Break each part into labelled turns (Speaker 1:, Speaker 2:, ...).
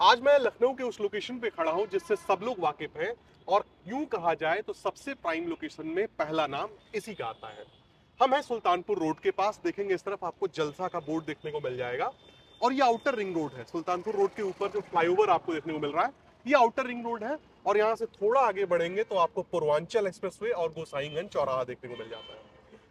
Speaker 1: आज मैं लखनऊ के उस लोकेशन पे खड़ा हूँ जिससे सब लोग वाकिफ हैं और यूं कहा जाए तो सबसे प्राइम लोकेशन में पहला नाम इसी का आता है। हम हैं सुल्तानपुर रोड के पास। देखेंगे इस तरफ आपको जलसा का बोर्ड देखने को मिल जाएगा और ये आउटर रिंग रोड है। सुल्तानपुर रोड के ऊपर जो फ्लाईओवर आपको देखने को मिल रहा है ये आउटर रिंग रोड है और यहाँ से थोड़ा आगे बढ़ेंगे तो आपको पूर्वांचल एक्सप्रेसवे और गोसाईगंज चौराहा देखने को मिल जाता है।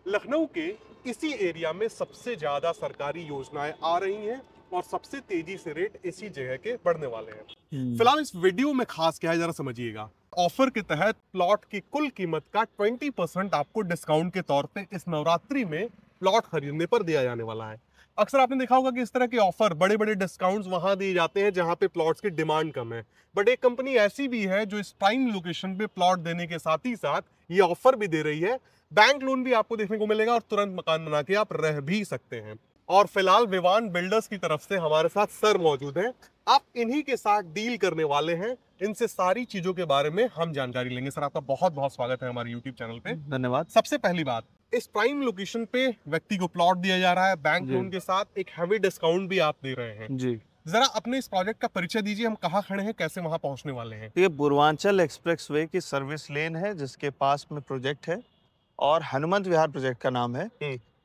Speaker 1: लखनऊ के इसी एरिया में सबसे ज्यादा सरकारी योजनाएं आ रही हैं और सबसे तेजी से रेट इसी जगह के बढ़ने वाले हैं। फिलहाल इस वीडियो में खास क्या है जरा समझिएगा। ऑफर के तहत प्लॉट की कुल कीमत का 20% आपको डिस्काउंट के तौर पे इस नवरात्रि में प्लॉट खरीदने पर दिया जाने वाला है। अक्सर आपने देखा होगा कि इस तरह के ऑफर बड़े बड़े डिस्काउंट्स वहां दिए जाते हैं जहां पे प्लॉट्स की डिमांड कम है, बट एक कंपनी ऐसी भी है जो इस प्राइम लोकेशन पे प्लॉट देने के साथ ही साथ ये ऑफर भी दे रही है। बैंक लोन भी आपको देखने को मिलेगा और तुरंत मकान बना के आप रह भी सकते हैं। और फिलहाल विवान बिल्डर्स की तरफ से हमारे साथ सर मौजूद हैं। आप इन्हीं के साथ डील करने वाले हैं। इनसे सारी चीजों के बारे में हम जानकारी लेंगे। सर आपका बहुत बहुत स्वागत है हमारे यूट्यूब चैनल पे।
Speaker 2: धन्यवाद।
Speaker 1: सबसे पहली बात, इस प्राइम लोकेशन पे व्यक्ति को प्लॉट दिया जा रहा है, बैंक लोन के साथ एक हैवी डिस्काउंट भी आप दे रहे हैं
Speaker 2: जी।
Speaker 1: जरा अपने इस प्रोजेक्ट का परिचय दीजिए। हम कहाँ खड़े हैं, कैसे वहां पहुंचने वाले हैं?
Speaker 2: ये पूर्वांचल एक्सप्रेसवे की सर्विस लेन है जिसके पास में प्रोजेक्ट है और हनुमंत विहार प्रोजेक्ट का नाम है।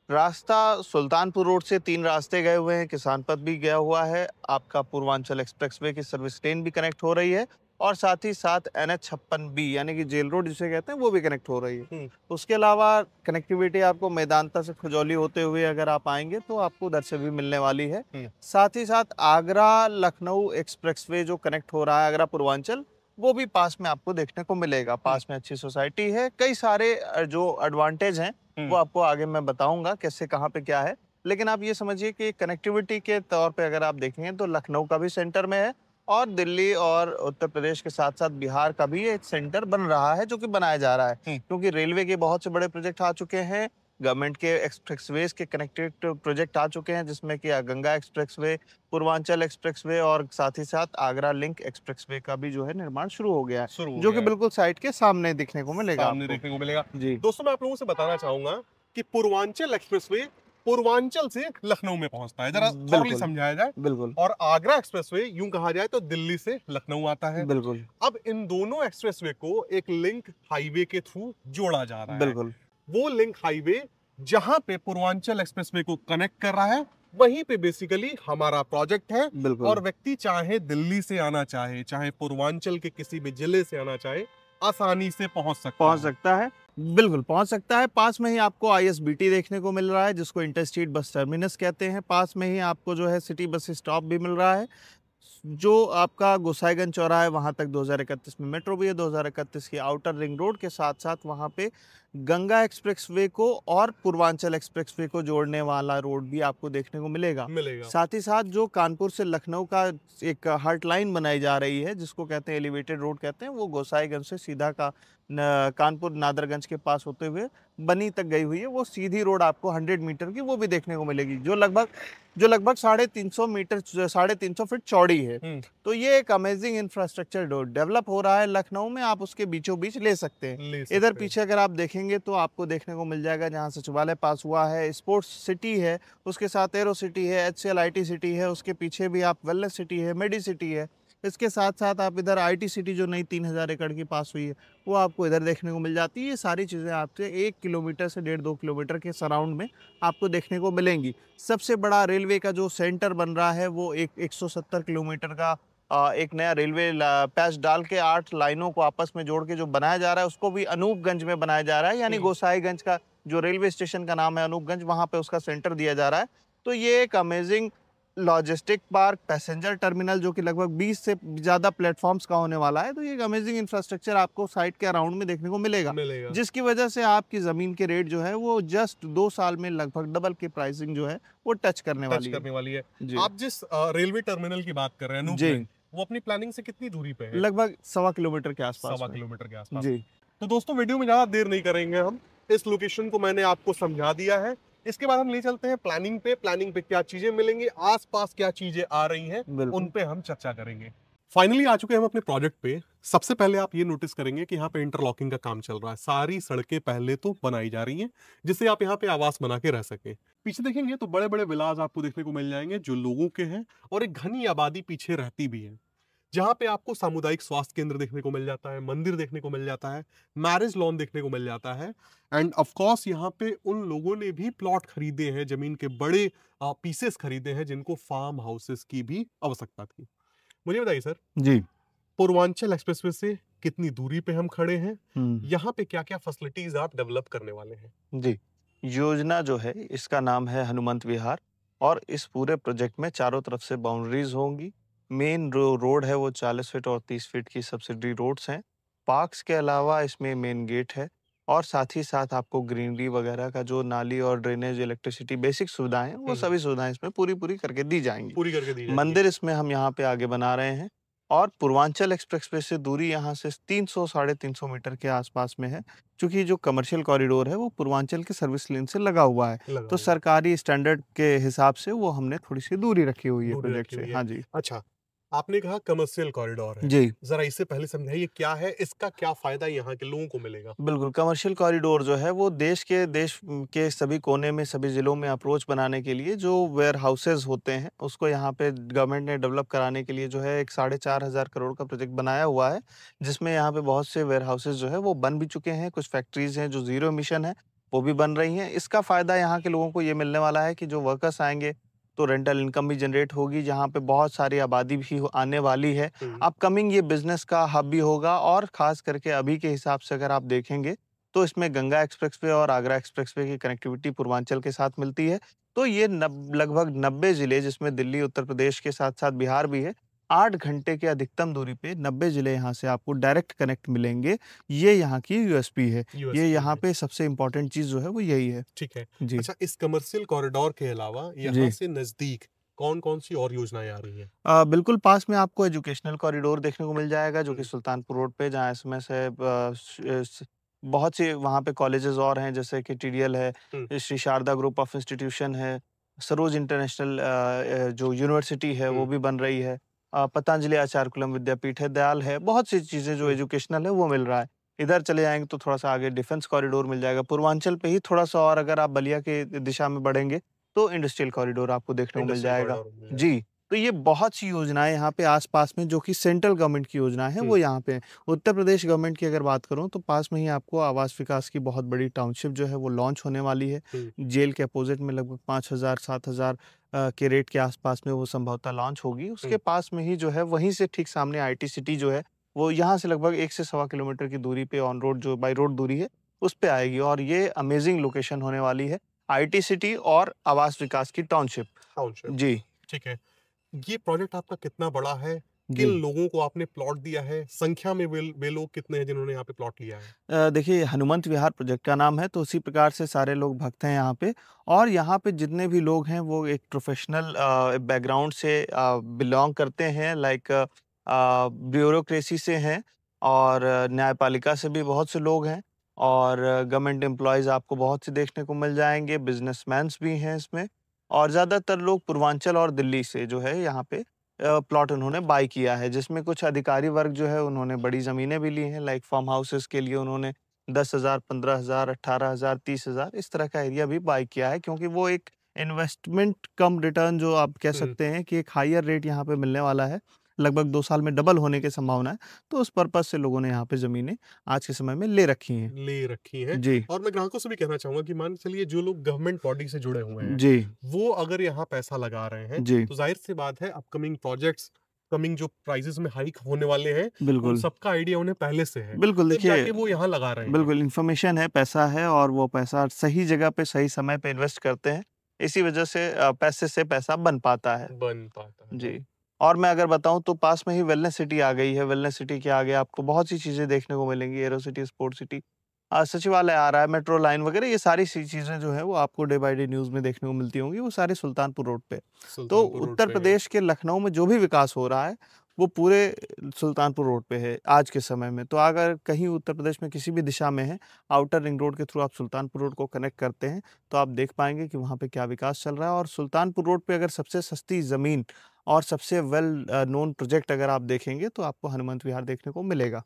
Speaker 2: रास्ता सुल्तानपुर रोड से 3 रास्ते गए हुए हैं, किसान पथ भी गया हुआ है, आपका पूर्वांचल एक्सप्रेसवे की सर्विस लेन भी कनेक्ट हो रही है और साथ ही साथ NH56B यानी कि जेल रोड जिसे कहते हैं वो भी कनेक्ट हो रही है। उसके अलावा कनेक्टिविटी आपको मैदानता से खजौली होते हुए अगर आप आएंगे तो आपको उधर से भी मिलने वाली है। साथ ही साथ आगरा लखनऊ एक्सप्रेसवे जो कनेक्ट हो रहा है आगरा पूर्वांचल, वो भी पास में आपको देखने को मिलेगा। पास में अच्छी सोसाइटी है, कई सारे जो एडवांटेज हैं वो आपको आगे मैं बताऊंगा कैसे कहाँ पे क्या है। लेकिन आप ये समझिए कि कनेक्टिविटी के तौर पे अगर आप देखेंगे तो लखनऊ का भी सेंटर में है और दिल्ली और उत्तर प्रदेश के साथ साथ बिहार का भी एक सेंटर बन रहा है जो कि बनाया जा रहा है, क्योंकि रेलवे के बहुत से बड़े प्रोजेक्ट आ चुके हैं, गवर्नमेंट के एक्सप्रेसवेज के कनेक्टेड प्रोजेक्ट आ चुके हैं जिसमें कि गंगा एक्सप्रेसवे, पूर्वांचल एक्सप्रेसवे और साथ ही साथ आगरा लिंक एक्सप्रेसवे का भी जो है निर्माण शुरू हो गया है, जो कि बिल्कुल साइट के सामने दिखने को मिलेगा।
Speaker 1: सामने देखने को मिलेगा
Speaker 2: जी।
Speaker 1: दोस्तों, मैं आप लोगों से बताना चाहूंगा कि पूर्वांचल एक्सप्रेसवे पूर्वांचल से लखनऊ में पहुंचता है, जरा थोड़ी समझाया जाए।
Speaker 2: बिल्कुल।
Speaker 1: और आगरा एक्सप्रेसवे यूं कहा जाए तो दिल्ली से लखनऊ आता है।
Speaker 2: बिल्कुल।
Speaker 1: अब इन दोनों एक्सप्रेसवे को एक लिंक हाईवे के थ्रू जोड़ा जा रहा है।
Speaker 2: बिल्कुल।
Speaker 1: वो लिंक हाईवे जहां पे पूर्वांचल एक्सप्रेसवे को कनेक्ट कर रहा है वहीं पे बेसिकली हमारा प्रोजेक्ट है। और व्यक्ति चाहे दिल्ली से आना चाहे, चाहे पूर्वांचल के किसी भी जिले से आना चाहे, आसानी से पहुंच सकता है।
Speaker 2: बिल्कुल पहुंच सकता है। पास में ही आपको ISBT देखने को मिल रहा है जिसको इंटरस्टेट बस टर्मिनस कहते हैं। पास में ही आपको जो है सिटी बस स्टॉप भी मिल रहा है। जो आपका गोसाईगंज चौराहा है वहां तक 2031 में मेट्रो भी है। 2031 की आउटर रिंग रोड के साथ साथ वहां पे गंगा एक्सप्रेसवे को और पूर्वांचल एक्सप्रेसवे को जोड़ने वाला रोड भी आपको देखने को मिलेगा। साथ ही साथ जो कानपुर से लखनऊ का एक हार्ट लाइन बनाई जा रही है जिसको कहते हैं एलिवेटेड रोड कहते हैं, वो गोसाईगंज से सीधा कानपुर नादरगंज के पास होते हुए बनी तक गई हुई है। वो सीधी रोड आपको 100 मीटर की वो भी देखने को मिलेगी जो लगभग 350 फीट चौड़ी है। तो ये एक अमेजिंग इंफ्रास्ट्रक्चर डेवलप हो रहा है लखनऊ में, आप उसके बीचों बीच ले सकते हैं। इधर पीछे अगर आप देखेंगे तो आपको देखने को मिल जाएगा जहाँ सचिवालय पास हुआ है, स्पोर्ट्स सिटी है, उसके साथ एरो सिटी है, HCL IT सिटी है, उसके पीछे भी आप वेलनेस सिटी है, मेडी सिटी है। इसके साथ साथ आप इधर IT सिटी जो नई 3000 एकड़ की पास हुई है वो आपको इधर देखने को मिल जाती है। ये सारी चीज़ें आपसे 1 किलोमीटर से 1.5-2 किलोमीटर के सराउंड में आपको देखने को मिलेंगी। सबसे बड़ा रेलवे का जो सेंटर बन रहा है वो 170 किलोमीटर का एक नया रेलवे पैच डाल के 8 लाइनों को आपस में जोड़ के जो बनाया जा रहा है उसको भी अनूपगंज में बनाया जा रहा है, यानी गोसाईगंज का जो रेलवे स्टेशन का नाम है अनूपगंज, वहां पे उसका सेंटर दिया जा रहा है। तो ये एक amazing logistic park, passenger terminal जो कि लगभग 20 से ज़्यादा प्लेटफॉर्म्स का होने वाला है। तो ये एक अमेजिंग इंफ्रास्ट्रक्चर आपको साइट के अराउंड में देखने को मिलेगा। जिसकी वजह से आपकी ज़मीन के रेट जो है वो जस्ट 2 साल में लगभग डबल की प्राइसिंग जो है वो टच करने वाली है।
Speaker 1: आप जिस रेलवे टर्मिनल की बात कर रहे हैं जी, वो अपनी प्लानिंग से कितनी दूरी पे है?
Speaker 2: लगभग 1.25 किलोमीटर के आसपास।
Speaker 1: 1.25 किलोमीटर के आसपास
Speaker 2: जी।
Speaker 1: तो दोस्तों वीडियो में ज्यादा देर नहीं करेंगे, हम इस लोकेशन को मैंने आपको समझा दिया है। इसके बाद हम ले चलते हैं प्लानिंग पे। प्लानिंग पे क्या चीजें मिलेंगी, आसपास क्या चीजें आ रही हैं, उन पे हम चर्चा करेंगे। फाइनली आ चुके हैं हम अपने प्रोजेक्ट पे। सबसे पहले आप ये नोटिस करेंगे कि यहाँ पे इंटरलॉकिंग का काम चल रहा है। सारी सड़कें पहले तो बनाई जा रही हैं जिससे आप यहाँ पे आवास बना के रह सके। पीछे देखेंगे तो बड़े बड़े विलास आपको देखने को मिल जाएंगे जो लोगों के हैं और एक घनी आबादी पीछे रहती भी है। जहाँ पे आपको सामुदायिक स्वास्थ्य केंद्र देखने को मिल जाता है, मंदिर देखने को मिल जाता है, मैरिज लॉन देखने को मिल जाता है। एंड ऑफ कोर्स यहाँ पे उन लोगों ने भी प्लॉट खरीदे हैं, जमीन के बड़े पीसेस खरीदे हैं जिनको फार्म हाउसेस की भी आवश्यकता थी। मुझे बताइए सर,
Speaker 2: जी।
Speaker 1: पूर्वांचल एक्सप्रेसवे से कितनी दूरी पे हम खड़े हैं,
Speaker 2: हम्म।
Speaker 1: यहाँ पे क्या क्या फैसिलिटीज आप डेवलप करने वाले हैं?
Speaker 2: जी, योजना जो है इसका नाम है हनुमंत विहार, और इस पूरे प्रोजेक्ट में चारों तरफ से बाउंड्रीज होंगी। मेन रोड है वो 40 फीट और 30 फीट की सब्सिडी रोड्स हैं। पार्क्स के अलावा इसमें मेन गेट है, और साथ ही साथ आपको ग्रीनरी वगैरह का जो नाली और ड्रेनेज, इलेक्ट्रिसिटी, बेसिक सुविधाएं, वो सभी सुविधाएं इसमें पूरी पूरी करके दी जाएंगी।
Speaker 1: पूरी करके दी जाएंगी।
Speaker 2: मंदिर इसमें हम यहाँ पे आगे बना रहे हैं, और पूर्वांचल एक्सप्रेसवे से दूरी यहाँ से 300 साढ़े 300 मीटर के आसपास में है। क्योंकि जो कमर्शियल कॉरिडोर है वो पूर्वांचल के सर्विस लेन से लगा हुआ है,
Speaker 1: लगा
Speaker 2: तो
Speaker 1: हुआ।
Speaker 2: सरकारी स्टैंडर्ड के हिसाब से वो हमने थोड़ी सी दूरी रखी हुई है
Speaker 1: दूरी
Speaker 2: प्रोजेक्ट
Speaker 1: रखी
Speaker 2: से।
Speaker 1: हुई है।
Speaker 2: हाँ जी।
Speaker 1: अच्छा, आपने कहा कमर्शियल कॉरिडोर है,
Speaker 2: जी,
Speaker 1: जरा इससे पहले समझाइए क्या है, इसका क्या फायदा यहाँ के लोगों को मिलेगा?
Speaker 2: बिल्कुल। कमर्शियल कॉरिडोर जो है वो देश के सभी कोने में, सभी जिलों में अप्रोच बनाने के लिए जो वेयर हाउसेज होते हैं, उसको यहाँ पे गवर्नमेंट ने डेवलप कराने के लिए जो है एक 4,500 करोड़ का प्रोजेक्ट बनाया हुआ है, जिसमें यहाँ पे बहुत से वेयर हाउसेज जो है वो बन भी चुके हैं। कुछ फैक्ट्रीज हैं जो जीरो एमिशन है, वो भी बन रही हैं। इसका फायदा यहाँ के लोगों को ये मिलने वाला है कि जो वर्कर्स आएंगे तो रेंटल इनकम भी जनरेट होगी, जहाँ पे बहुत सारी आबादी भी आने वाली है। अपकमिंग ये बिजनेस का हब भी होगा, और खास करके अभी के हिसाब से अगर आप देखेंगे तो इसमें गंगा एक्सप्रेसवे और आगरा एक्सप्रेसवे की कनेक्टिविटी पूर्वांचल के साथ मिलती है। तो ये लगभग 90 जिले, जिसमें दिल्ली, उत्तर प्रदेश के साथ साथ बिहार भी है, 8 घंटे के अधिकतम दूरी पे 90 जिले यहाँ से आपको डायरेक्ट कनेक्ट मिलेंगे। ये यहाँ की यूएसपी है। ये यहाँ पे सबसे इम्पोर्टेंट चीज जो है वो यही है।
Speaker 1: ठीक है।
Speaker 2: जी।
Speaker 1: अच्छा, इस कमर्शियल कॉरिडोर के अलावा यहाँ
Speaker 2: जी।
Speaker 1: से नजदीक कौन कौन सी और योजनाएं आ रही हैं?
Speaker 2: बिल्कुल पास में आपको एजुकेशनल कॉरिडोर देखने को मिल जाएगा, जो कि
Speaker 1: हम्म।
Speaker 2: सुल्तानपुर रोड पे, जहाँ इसमें से बहुत से वहाँ पे कॉलेजेस और हैं, जैसे कि टीडीएल है,
Speaker 1: hmm.
Speaker 2: Shri Sharda group of institution है, सरोज इंटरनेशनल जो यूनिवर्सिटी है वो
Speaker 1: हम्म।
Speaker 2: भी बन रही है, पतंजलि आचार्यकुलम विद्यापीठ है, दयाल है, बहुत सी चीज़ें जो एजुकेशनल है वो मिल रहा है। इधर चले जाएंगे तो थोड़ा सा आगे डिफेंस कॉरिडोर मिल जाएगा। पूर्वांचल पे ही थोड़ा सा और अगर आप बलिया के दिशा में बढ़ेंगे तो इंडस्ट्रियल कॉरिडोर आपको देखने को मिल
Speaker 1: इंडस्ट्रियल
Speaker 2: जाएगा।
Speaker 1: कॉरिडोर मिल जाएगा।
Speaker 2: जी। तो ये बहुत सी योजनाएं यहाँ पे आसपास में, जो कि सेंट्रल गवर्नमेंट की योजनाएं हैं, वो यहाँ पे हैं। उत्तर प्रदेश गवर्नमेंट की अगर बात करूँ तो पास में ही आपको आवास विकास की बहुत बड़ी टाउनशिप जो है वो लॉन्च होने वाली है। जेल के अपोजिट में लगभग 5,000-7,000 के रेट के आसपास में वो संभवतः लॉन्च होगी। उसके पास में ही जो है, वहीं से ठीक सामने आईटी सिटी जो है, वो यहाँ से लगभग 1 से सवा किलोमीटर की दूरी पे ऑन रोड, जो बाई रोड दूरी है, उस पे आएगी। और ये अमेजिंग लोकेशन होने वाली है, आईटी सिटी और आवास विकास की टाउनशिप। जी।
Speaker 1: ठीक है। ये प्रोजेक्ट आपका कितना बड़ा है?
Speaker 2: जी।
Speaker 1: किन लोगों को आपने प्लॉट दिया है? संख्या में वे लोग कितने हैं जिन्होंने यहाँ पे प्लॉट लिया है?
Speaker 2: देखिए, हनुमंत विहार प्रोजेक्ट का नाम है, तो उसी प्रकार से सारे लोग भक्त हैं यहाँ पे। और यहाँ पे जितने भी लोग हैं वो एक प्रोफेशनल बैकग्राउंड से बिलोंग करते हैं, लाइक ब्यूरोक्रेसी से हैं, और न्यायपालिका से भी बहुत से लोग हैं, और गवर्नमेंट एम्प्लॉयज़ आपको बहुत से देखने को मिल जाएंगे, बिजनेसमैन्स भी हैं इसमें। और ज़्यादातर लोग पूर्वांचल और दिल्ली से जो है यहाँ पे प्लॉट उन्होंने बाय किया है, जिसमें कुछ अधिकारी वर्ग जो है उन्होंने बड़ी ज़मीनें भी ली हैं, लाइक फार्म हाउसेस के लिए उन्होंने 10,000, 15,000, 18,000, 30,000 इस तरह का एरिया भी बाय किया है, क्योंकि वो एक इन्वेस्टमेंट कम रिटर्न, जो आप कह सकते हैं कि एक हायर रेट यहाँ पे मिलने वाला है, लगभग 2 साल में डबल होने की संभावना है। तो उस पर्पज़ से लोगों ने यहाँ पे ज़मीनें आज के समय में ले रखी हैं। जी।
Speaker 1: और मैं ग्राहकों से भी कहना चाहूंगा कि मान चलिए जो लोग गवर्नमेंट बॉडी से जुड़े हुए हैं,
Speaker 2: जी।
Speaker 1: वो अगर यहाँ पैसा लगा रहे हैं,
Speaker 2: जी।
Speaker 1: तो जाहिर सी बात है अपकमिंग प्रोजेक्ट्स, कमिंग जो प्राइसेस में हाइक होने वाले हैं, उन
Speaker 2: बिल्कुल।
Speaker 1: सबका आइडिया उन्हें पहले से है।
Speaker 2: बिल्कुल,
Speaker 1: तब जाके
Speaker 2: देखिए,
Speaker 1: वो यहाँ लगा रहे हैं।
Speaker 2: बिल्कुल इन्फॉर्मेशन है, पैसा है, और वो पैसा सही जगह पे सही समय पे इन्वेस्ट करते हैं। इसी वजह से पैसे से पैसा बन पाता है। जी। और मैं अगर बताऊँ तो पास में ही वेलनेस सिटी आ गई है। वेलनेस सिटी के आगे आपको बहुत सी चीज़ें देखने को मिलेंगी, एरो सिटी, स्पोर्ट सिटी, सचिवालय आ रहा है, मेट्रो लाइन वगैरह, ये सारी सी चीज़ें जो है वो आपको डे बाय डे न्यूज़ में देखने को मिलती होंगी, वो सारे सुल्तानपुर रोड पे। तो उत्तर प्रदेश के लखनऊ में जो भी विकास हो रहा है वो पूरे सुल्तानपुर रोड पे है आज के समय में। तो अगर कहीं उत्तर प्रदेश में किसी भी दिशा में है, आउटर रिंग रोड के थ्रू आप सुल्तानपुर रोड को कनेक्ट करते हैं, तो आप देख पाएंगे कि वहाँ पे क्या विकास चल रहा है। और सुल्तानपुर रोड पे अगर सबसे सस्ती ज़मीन और सबसे वेल नोन प्रोजेक्ट अगर आप देखेंगे तो आपको हनुमंत विहार देखने को मिलेगा।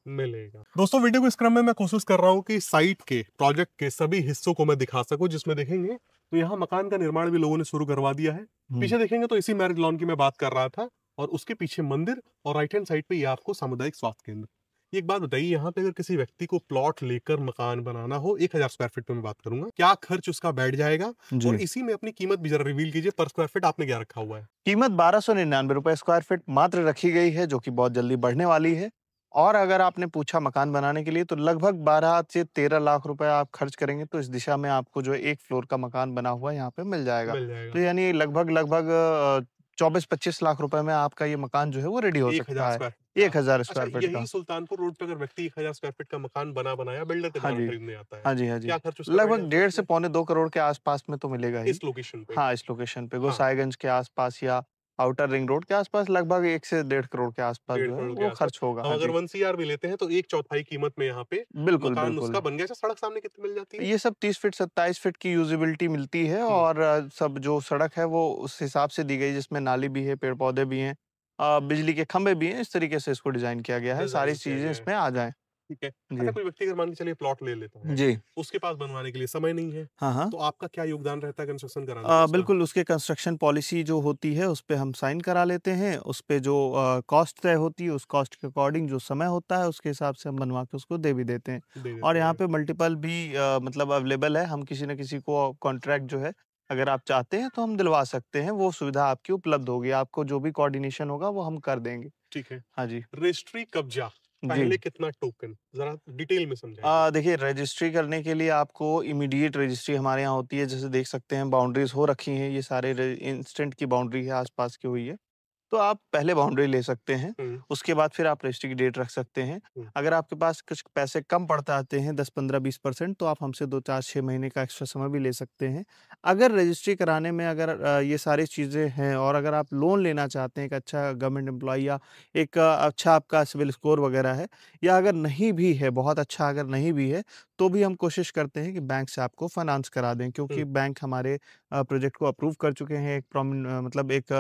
Speaker 1: दोस्तों, वीडियो को इस क्रम में मैं कोशिश कर रहा हूँ कि साइट के प्रोजेक्ट के सभी हिस्सों को मैं दिखा सकूं, जिसमें देखेंगे तो यहाँ मकान का निर्माण भी लोगों ने शुरू करवा दिया है। पीछे देखेंगे तो इसी मैरिज लॉन की मैं बात कर रहा था, और उसके पीछे मंदिर और राइट हैंड साइड पे ये आपको सामुदायिक स्वास्थ्य केंद्र। एक बात बताइए, यहाँ पे अगर किसी व्यक्ति को प्लॉट लेकर मकान बनाना हो, 1000 स्क्वायर फीट पे मैं बात करूंगा, क्या खर्च उसका बैठ जाएगा?
Speaker 2: जी।
Speaker 1: और इसी में अपनी कीमत भी जरा रिवील कीजिए, पर स्क्वायर फीट आपने क्या रखा हुआ है?
Speaker 2: कीमत 1299 रुपए स्क्वायर फीट मात्र रखी गई है, जो कि बहुत जल्दी बढ़ने वाली है। और अगर आपने पूछा मकान बनाने के लिए, तो लगभग 12 से 13 लाख रुपए आप खर्च करेंगे तो इस दिशा में आपको जो है 1 फ्लोर का मकान बना हुआ यहाँ पे मिल जाएगा।
Speaker 1: मिल
Speaker 2: तो
Speaker 1: जाएगा
Speaker 2: यानी लगभग 24-25 लाख रुपए में आपका ये मकान जो है वो रेडी हो
Speaker 1: 1000
Speaker 2: सकता है।
Speaker 1: स्क्वायर फीट का।
Speaker 2: 1000
Speaker 1: अच्छा,
Speaker 2: स्क्वायर फीट
Speaker 1: यही
Speaker 2: का।
Speaker 1: सुल्तानपुर रोड पे अगर व्यक्ति 1000 स्क्वायर फीट का मकान बना बनाया बिल्डर के
Speaker 2: हाँ
Speaker 1: द्वारा
Speaker 2: जी।
Speaker 1: खरीदने आता है,
Speaker 2: हाँ जी, हाँ जी।
Speaker 1: क्या खर्च उसका बैठ
Speaker 2: लगभग
Speaker 1: जाता है
Speaker 2: 1.5 से
Speaker 1: इसमें?
Speaker 2: पौने 2 करोड़ के आस-पास में तो मिलेगा ही।
Speaker 1: इस लोकेशन पे?
Speaker 2: हाँ, इस लोकेशन पे
Speaker 1: हाँ,
Speaker 2: गोसाईगंज के आस-पास या आउटर रिंग रोड के आस-पास लगभग 1 से 1.5 करोड़ के आस-पास
Speaker 1: डेढ़
Speaker 2: जो है
Speaker 1: करोड़ के
Speaker 2: वो
Speaker 1: आसपास।
Speaker 2: खर्च होगा।
Speaker 1: हम
Speaker 2: हाँ
Speaker 1: अगर
Speaker 2: जी।
Speaker 1: 1 सीआर भी लेते हैं तो 1/4 कीमत में यहाँ पे
Speaker 2: बिल्कुल,
Speaker 1: मकान
Speaker 2: बिल्कुल।
Speaker 1: उसका बन गया। अच्छा, सड़क सामने कितनी मिल जाती है?
Speaker 2: ये सब 30 फीट 27 फीट की यूज़िबिलिटी मिलती है
Speaker 1: हुँ,
Speaker 2: और सब जो सड़क है वो उस हिसाब से दी गई जिसमें नाली भी है, पेड़-पौधे भी हैं, बिजली के खंभे भी हैं, इस तरीके से इसको डिज़ाइन किया गया है, सारी
Speaker 1: डिज़ाइन किया
Speaker 2: चीज़ें
Speaker 1: गया है।
Speaker 2: इसमें आ जाएँ।
Speaker 1: ठीक है। अच्छा,
Speaker 2: जी।
Speaker 1: कोई व्यक्ति अगर मान के चलिए प्लॉट ले लेता है,
Speaker 2: जी।
Speaker 1: उसके पास बनवाने के लिए समय नहीं है,
Speaker 2: हाँ, हाँ।
Speaker 1: तो आपका क्या योगदान रहता है कंस्ट्रक्शन कराने में उसका?
Speaker 2: बिल्कुल उसके कंस्ट्रक्शन पॉलिसी जो होती है उस पे हम साइन करा लेते हैं, उस पे जो कॉस्ट तय होती है उस कॉस्ट के अकॉर्डिंग जो समय होता है उसके हिसाब से हम बनवा के उसको दे भी देते हैं।
Speaker 1: दे
Speaker 2: और
Speaker 1: देते
Speaker 2: यहाँ
Speaker 1: हैं।
Speaker 2: पे मल्टीपल भी मतलब अवेलेबल है, हम किसी न किसी को कॉन्ट्रैक्ट जो है अगर आप चाहते हैं तो हम दिलवा सकते हैं, वो सुविधा आपकी उपलब्ध होगी, आपको जो भी कोऑर्डिनेशन होगा वो हम कर देंगे।
Speaker 1: ठीक है।
Speaker 2: हाँ जी।
Speaker 1: रजिस्ट्री कब्जा,
Speaker 2: जी।
Speaker 1: पहले कितना टोकन? ज़रा डिटेल में समझाइए।
Speaker 2: देखिए रजिस्ट्री करने के लिए आपको इमीडिएट रजिस्ट्री हमारे यहाँ होती है, जैसे देख सकते हैं बाउंड्रीज़ हो रखी हैं, ये सारे इंस्टेंट की बाउंड्री है आसपास की हुई है। तो आप पहले बाउंड्री ले सकते हैं,
Speaker 1: हुँ,
Speaker 2: उसके बाद फिर आप रजिस्ट्री की डेट रख सकते हैं।
Speaker 1: हुँ।
Speaker 2: अगर आपके पास कुछ पैसे कम पड़ जाते हैं 10, 15, 20% तो आप हमसे 2, 4, 6 महीने का एक्स्ट्रा समय भी ले सकते हैं। अगर रजिस्ट्री कराने में अगर ये सारी चीज़ें हैं और अगर आप लोन लेना चाहते हैं, एक अच्छा गवर्नमेंट एम्प्लॉयी या एक अच्छा आपका सिविल स्कोर वगैरह है या अगर नहीं भी है, बहुत अच्छा अगर नहीं भी है, तो भी हम कोशिश करते हैं कि बैंक से आपको फाइनेंस करा दें क्योंकि
Speaker 1: हुँ,
Speaker 2: बैंक हमारे प्रोजेक्ट को अप्रूव कर चुके हैं। मतलब एक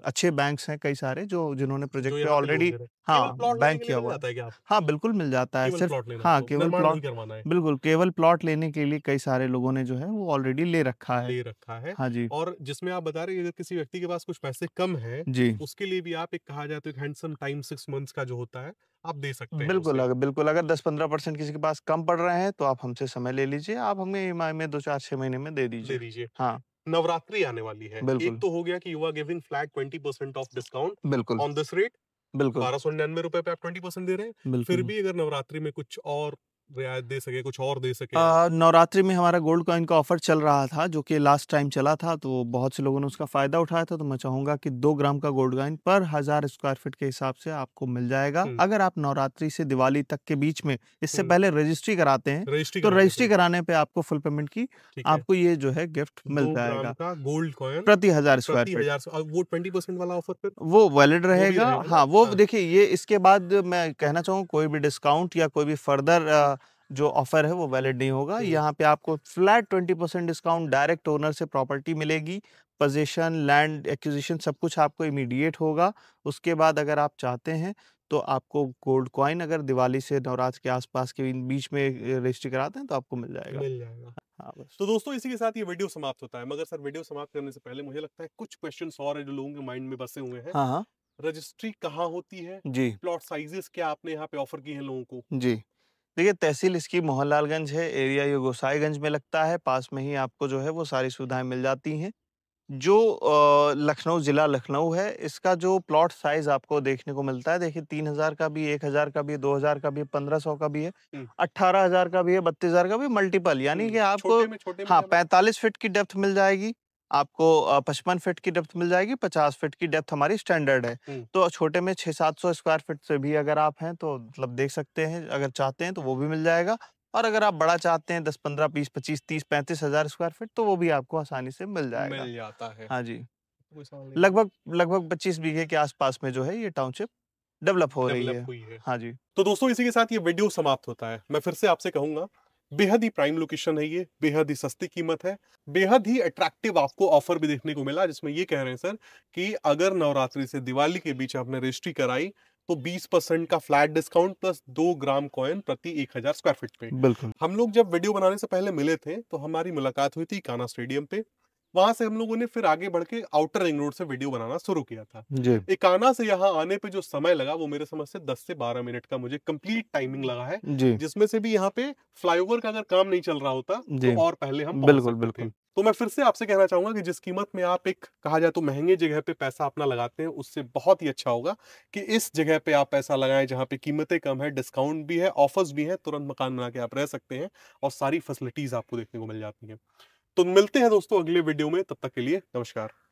Speaker 2: अच्छे बैंक्स हैं कई सारे जो जिन्होंने
Speaker 1: जो
Speaker 2: प्रोजेक्ट पे
Speaker 1: यहाँ पे लोन
Speaker 2: ऑलरेडी
Speaker 1: दे रहे हैं। केवल
Speaker 2: हाँ,
Speaker 1: प्लॉट लेने
Speaker 2: बैंक
Speaker 1: के लिए
Speaker 2: किया
Speaker 1: मिल
Speaker 2: हुआ है।
Speaker 1: जाता है क्या आपको?
Speaker 2: हाँ, बिल्कुल मिल जाता है।
Speaker 1: केवल
Speaker 2: सिर्फ़
Speaker 1: प्लॉट लेना है
Speaker 2: हाँ,
Speaker 1: तो,
Speaker 2: केवल
Speaker 1: निर्माण
Speaker 2: प्लॉट
Speaker 1: नहीं करवाना है।
Speaker 2: बिल्कुल, केवल प्लॉट लेने के लिए कई सारे लोगों ने जो है वो ऑलरेडी ले रखा है।
Speaker 1: ले रखा है।
Speaker 2: हाँ जी।
Speaker 1: और जिसमें आप बता रहे हैं अगर किसी व्यक्ति के पास कुछ पैसे कम हैं,
Speaker 2: जी।
Speaker 1: उसके लिए भी आप एक कहा जाए तो एक हैंडसम टाइम 6 मंथ्स का जो होता है, आप दे सकते हैं उसे।
Speaker 2: बिल्कुल अगर 10-15% किसी के पास कम पड़ रहे हैं तो आप हमसे समय ले लीजिए, आप हमें ईएमआई में 2, 4, 6 महीने में दे
Speaker 1: दे
Speaker 2: दीजिए।
Speaker 1: दीजिए।
Speaker 2: हाँ,
Speaker 1: नवरात्रि आने वाली है। एक
Speaker 2: बिल्कुल,
Speaker 1: तो हो गया कि you are giving flat 20% off discount
Speaker 2: बिल्कुल,
Speaker 1: ऑन दिस रेट।
Speaker 2: बिल्कुल,
Speaker 1: 1299 रुपए पे आप 20% दे रहे हैं। फिर
Speaker 2: बिल्कुल।
Speaker 1: भी अगर नवरात्रि में कुछ और रियायत दे सके, कुछ और दे सके आप।
Speaker 2: नवरात्रि में हमारा गोल्ड कॉइन का ऑफर चल रहा था जो कि लास्ट टाइम चला था तो बहुत से लोगों ने उसका फ़ायदा उठाया था तो मैं चाहूँगा कि 2 ग्राम का गोल्ड कॉइन पर 1000 स्क्वायर फीट के हिसाब से आपको मिल जाएगा।
Speaker 1: हुँ,
Speaker 2: अगर आप नवरात्रि से दिवाली तक के बीच में इससे
Speaker 1: हुँ।
Speaker 2: पहले रजिस्ट्री कराते हैं,
Speaker 1: रजिस्ट्री
Speaker 2: तो
Speaker 1: कराने
Speaker 2: रजिस्ट्री
Speaker 1: पे,
Speaker 2: कराने पे आपको फुल पेमेंट की
Speaker 1: ठीक है।
Speaker 2: आपको ये जो है गिफ्ट मिल
Speaker 1: 2 ग्राम
Speaker 2: जाएगा
Speaker 1: का गोल्ड कॉइन
Speaker 2: प्रति 1000 स्क्वायर
Speaker 1: प्रति
Speaker 2: फीट।
Speaker 1: 1000 से, वो 20% वाला ऑफर फिर
Speaker 2: वो वैलिड
Speaker 1: वो भी
Speaker 2: रहेगा।
Speaker 1: रहेगा ना?
Speaker 2: हाँ, वो
Speaker 1: हाँ।
Speaker 2: देखिए ये इसके बाद मैं कहना चाहूँ कोई भी डिस्काउंट या कोई भी फर्दर जो ऑफर है वो वैलिड नहीं होगा।
Speaker 1: हुँ,
Speaker 2: यहाँ पे आपको फ्लैट 20% डिस्काउंट डायरेक्ट ओनर से प्रॉपर्टी मिलेगी। पोज़ेशन, लैंड एक्विज़िशन सब कुछ आपको इमीडिएट होगा। उसके बाद अगर आप चाहते हैं तो आपको गोल्ड कॉइन अगर दिवाली से नवरात्र के आस-पास के बीच में रजिस्ट्री कराते हैं तो आपको मिल जाएगा।
Speaker 1: मिल जाएगा।
Speaker 2: हाँ, बस।
Speaker 1: तो दोस्तों इसी के साथ ये वीडियो समाप्त होता है। मगर सर वीडियो समाप्त करने से पहले मुझे लगता है कुछ क्वेश्चन्स और हैं जो लोगों के माइंड में बसे हुए हैं।
Speaker 2: हाँ, हाँ।
Speaker 1: रजिस्ट्री कहाँ होती है?
Speaker 2: जी,
Speaker 1: प्लॉट साइज़ेज़ क्या आपने यहाँ पे ऑफर किए हैं लोगों को?
Speaker 2: जी। देखिए, तहसील इसकी मोहनलालगंज है, एरिया ये गोसाईगंज में लगता है, पास में ही आपको जो है वो सारी सुविधाएँ मिल जाती हैं। जो लखनऊ ज़िला लखनऊ है, इसका जो प्लॉट साइज़ आपको देखने को मिलता है, देखिए 3000 का भी, 1000 का भी, 2000 का भी, 1500 का भी है,
Speaker 1: हुँ,
Speaker 2: 18,000 का भी है, 32,000 का भी, मल्टीपल यानी कि
Speaker 1: हुँ।
Speaker 2: आपको
Speaker 1: छोटे में
Speaker 2: हाँ,
Speaker 1: क्या मिल
Speaker 2: 45 फीट की डेप्थ मिल जाएगी, आपको 55 फीट की डेप्थ मिल जाएगी, 50 फीट की डेप्थ हमारी स्टैंडर्ड है।
Speaker 1: हुँ,
Speaker 2: तो छोटे में 600-700 स्क्वायर फीट से भी अगर आप हैं, तो मतलब देख सकते हैं, अगर चाहते हैं तो वो भी मिल जाएगा और अगर आप बड़ा चाहते हैं 10, 15, 20, 25, 30, 35,000 स्क्वायर फीट तो वो भी आपको आसानी से मिल जाएगा।
Speaker 1: मिल जाता है।
Speaker 2: हाँ जी।
Speaker 1: कोई सवाल नहीं है?
Speaker 2: लगभग 25 बीघे के आसपास में जो है ये टाउनशिप डेवलप हो रही
Speaker 1: डेवलप
Speaker 2: है।
Speaker 1: हुई है।
Speaker 2: हाँ जी।
Speaker 1: तो दोस्तों इसी के साथ ये वीडियो समाप्त होता है। मैं फिर से आपसे कहूँगा, बेहद ही प्राइम लोकेशन है ये, बेहद ही सस्ती कीमत है, बेहद ही अट्रैक्टिव आपको ऑफर भी देखने को मिला जिसमें ये कह रहे हैं सर कि अगर नवरात्रि से दिवाली के बीच आपने रजिस्ट्री कराई तो 20% का फ्लैट डिस्काउंट प्लस 2 ग्राम कॉइन प्रति 1000 स्क्वायर फीट पे।
Speaker 2: बिल्कुल।
Speaker 1: हम लोग जब वीडियो बनाने से पहले मिले थे तो हमारी मुलाकात हुई थी कान्हा स्टेडियम पे। वहां से हम लोगों ने फिर आगे बढ़ के आउटर रिंग रोड से वीडियो बनाना शुरू किया था।
Speaker 2: जी।
Speaker 1: इकाना से यहाँ आने पे जो समय लगा वो मेरे समझ से 10 से 12 मिनट का मुझे कंप्लीट टाइमिंग लगा है,
Speaker 2: जी।
Speaker 1: जिसमें से भी यहाँ पे फ्लाईओवर का अगर काम नहीं चल रहा होता तो
Speaker 2: जी।
Speaker 1: और पहले हम पहुंच
Speaker 2: बिल्कुल,
Speaker 1: सकते थे।
Speaker 2: बिल्कुल।
Speaker 1: तो मैं फिर से आपसे कहना चाहूंगा कि जिस कीमत में आप एक कहा जाए तो महंगे जगह पे पैसा अपना लगाते हैं, उससे बहुत ही अच्छा होगा कि इस जगह पे आप पैसा लगाएं जहां पे कीमतें कम है, डिस्काउंट भी है, ऑफर्स भी हैं, तुरंत मकान बना के आप रह सकते हैं और सारी फैसिलिटीज आपको देखने को मिल जाती हैं। तो मिलते हैं दोस्तों अगले वीडियो में, तब तक के लिए नमस्कार।